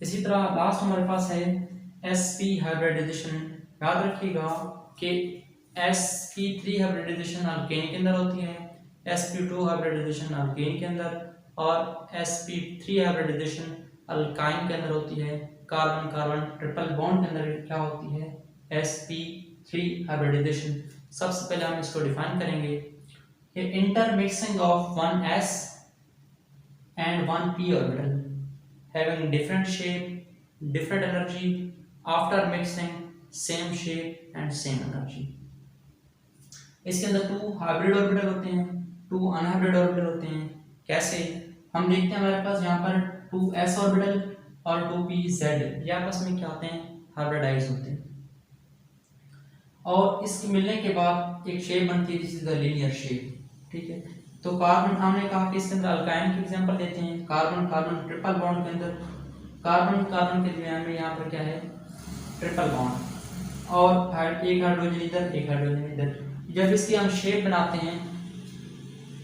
इसी तरह लास्ट हमारे पास है sp हाइब्रिडाइजेशन। याद रखिएगा कि sp3 हाइब्रिडाइजेशन अल्केन के अंदर होती है, sp2 हाइब्रिडाइजेशन अल्केन के अंदर, और sp3 हाइब्रिडाइजेशन अल्काइन के अंदर होती है। कार्बन कार्बन ट्रिपल बॉन्ड के अंदर क्या होती है? sp3 hybridisation. सबसे पहले हम इसको डिफाइन करेंगे कि intermixing of one s and one p orbital having different shape, different energy, after mixing same shape and same energy। इसके अंदर टू हाइब्रिड ऑर्बिटल होते हैं, टू अनहाइब्रिड ऑर्बिटल होते हैं। कैसे? हम देखते हैं हमारे पास यहाँ पर टू s ऑर्बिटल और टू p z, ये आपस में क्या होते हैं? हाइब्रिडाइज होते हैं। और इसके मिलने के बाद एक शेप बनती है, this is the linear shape. ठीक है, तो कार्बन, हमने कहा कि इसके अंदर अल्काइन की एग्जांपल देते हैं। कार्बन कार्बन ट्रिपल बॉन्ड के अंदर कार्बन कार्बन के दरमियान में यहाँ पर क्या है? ट्रिपल बॉन्ड, और एक हाइड्रोजन इधर, एक हाइड्रोजन इधर। जब इसकी हम शेप बनाते हैं,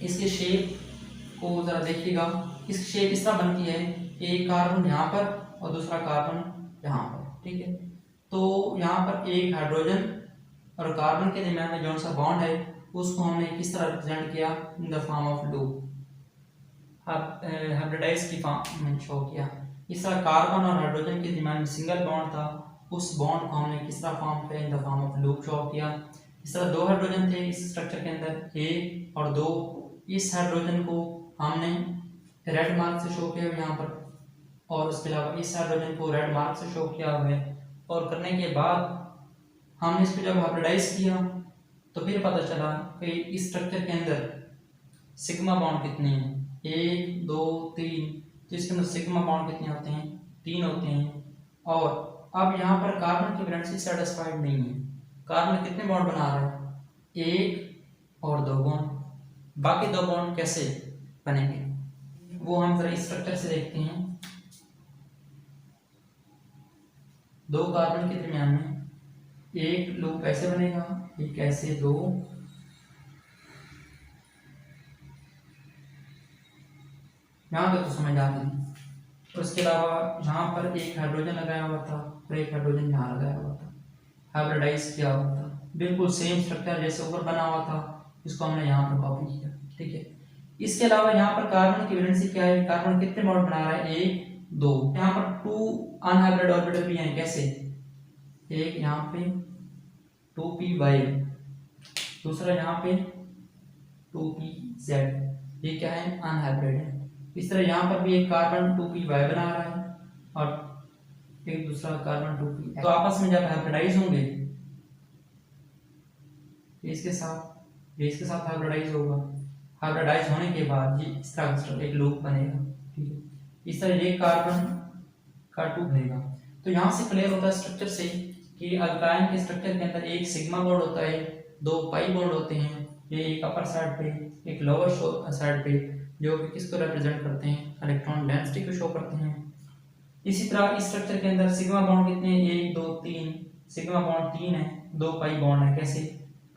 इसके शेप को जरा देखिएगा, इसकी शेप इस तरह बनती है, एक कार्बन यहाँ पर और दूसरा कार्बन यहाँ पर। ठीक है, तो यहाँ पर एक हाइड्रोजन और कार्बन के दरमियान में जो सा बॉन्ड है उसको हमने किस तरह रिप्रेजेंट किया? In the form of loop, hybridise की फॉर्म में शो किया। इस तरह कार्बन और हाइड्रोजन के दरमियान में सिंगल बॉन्ड था, उस बॉन्ड को हमने किस तरह फॉर्म किया? In the form of loop show किया। इस तरह दो हाइड्रोजन थे इस स्ट्रक्चर के अंदर, ए और दो। इस हाइड्रोजन को हमने रेड मार्क से शो किया यहाँ पर, और उसके अलावा इस हाइड्रोजन को रेड मार्क से शो किया हुआ है। और करने के बाद हमने इसको जब हाइब्रिडाइज किया तो फिर पता चला कि इस स्ट्रक्चर के अंदर सिग्मा बॉन्ड कितने हैं? 1 2 3। तो इसके अंदर सिग्मा बॉन्ड कितने होते हैं? 3 होते हैं। और अब यहाँ पर कार्बन की वैलेंसी सेटिस्फाइड नहीं है। कार्बन कितने बॉन्ड बना रहा है? 1 और 2 बॉन्ड। बाकी 2 बॉन्ड कैसे बनेंगे वो हम जरा इस स्ट्रक्चर से देखते हैं। 2 कार्बन के दरमियान में एक लूप ऐसे बनेगा, एक ऐसे, 2, यहाँ तक तो समझ आ गई। उसके अलावा यहाँ पर एक हाइड्रोजन लगाया हुआ था और एक हाइड्रोजन यहाँ लगाया हुआ था, हाइब्रिडाइज किया हुआ था। बिल्कुल सेम स्ट्रक्चर जैसे ऊपर बना हुआ था, इसको हमने यहाँ पर कॉपी किया। ठीक है, इसके अलावा यहाँ पर कार्बन की वैलेंसी क्या है? कार्बन कितने बॉन्ड बना रहा है? 1 2। यहाँ पर 2 अनहाइब्रिड ऑर्बिटल भी हैं। कैसे? एक यहाँ पे 2py, दूसरा यहाँ पे 2pz, ये क्या है? अनहाइब्रिड है। इस तरह यहाँ पर भी एक कार्बन 2py बना रहा है और एक दूसरा कार्बन 2p, तो आपस में जब हाइब्रिडाइज होंगे, इसके साथ हाइब्रिडाइज होगा। हाइब्रिडाइज होने के बाद ये इस तरह एक लूप बनेगा। ठीक है, इस तरह ये कार्बन का 2 बनेगा। तो यहाँ से क्लियर होता है स्ट्रक्चर से कि अल्काइन के स्ट्रक्चर के अंदर एक सिग्मा बॉन्ड होता है, 2 पाई बॉन्ड होते हैं, ये एक अपर साइड पे, एक लोअर साइड पे, जो कि किसको रिप्रेजेंट करते हैं? इलेक्ट्रॉन डेंसिटी को शो करते हैं। इसी तरह इस स्ट्रक्चर के अंदर सिग्मा बॉन्ड कितने हैं? 1 2 3। सिग्मा बॉन्ड 3 है, 2 पाई बॉन्ड है। कैसे?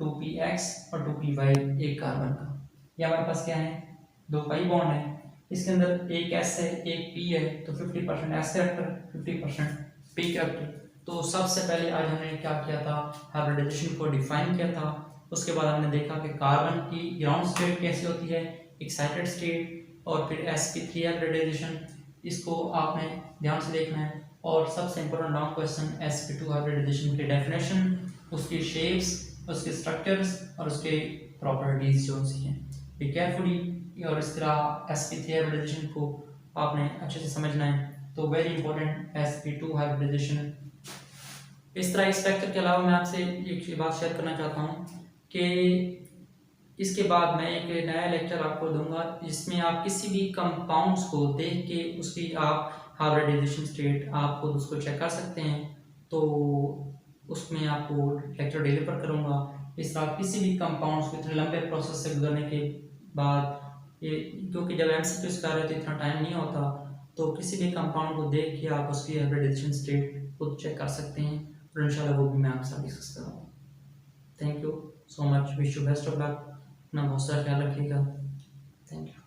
2px और 2py एक कार्बन का। ये हमारे पास क्या है? 2 पाई बॉन्ड है। इसके अंदर एक s है, एक p है, तो 50% s कैरेक्टर, 50% p कैरेक्टर। तो सबसे पहले आज हमने क्या किया था? हाइब्रिडाइजेशन को डिफाइन किया था। उसके बाद हमने देखा कि कार्बन की ग्राउंड स्टेट कैसी होती है, एक्साइटेड स्टेट, और फिर sp3 हाइब्रिडाइजेशन, इसको आपने ध्यान से देखना है। और सबसे important long question sp2 hybridisation की डेफिनेशन, उसकी शेप्स, उसके स्ट्रक्चर्स और उसके प्रॉपर्टीज जो सी हैं, बी केयरफुली। और इस तरह sp3 हाइब्रिडाइजेशन को आपने अच्छे से समझना है। तो वेरी इंपॉर्टेंट sp2 हाइब्रिडाइजेशन। इस तरह इस लेक्चर के अलावा मैं आपसे एक बात शेयर करना चाहता हूँ कि इसके बाद मैं एक नया लेक्चर आपको दूंगा जिसमें आप किसी भी कंपाउंड्स को देख के उसकी आप हाइब्रिडाइजेशन स्टेट आप खुद उसको चेक कर सकते हैं। तो उसमें आपको लेक्चर डिलीवर करूंगा। इस तरह किसी भी कंपाउंड्स को इतने लंबे प्रोसेस से गुजरने के बाद, ये क्योंकि जब MCQs कर रहे तो इतना टाइम नहीं होता, तो किसी भी कंपाउंड को देख के आप उसकी हाइब्रिडाइजेशन स्टेट खुद चेक कर सकते हैं। और इंशाल्लाह वो भी मैं आपके साथ डिस्कस करूँगा। Thank you so much, wish you best of luck. अपना बहुत सारा ख्याल रखिएगा। Thank you.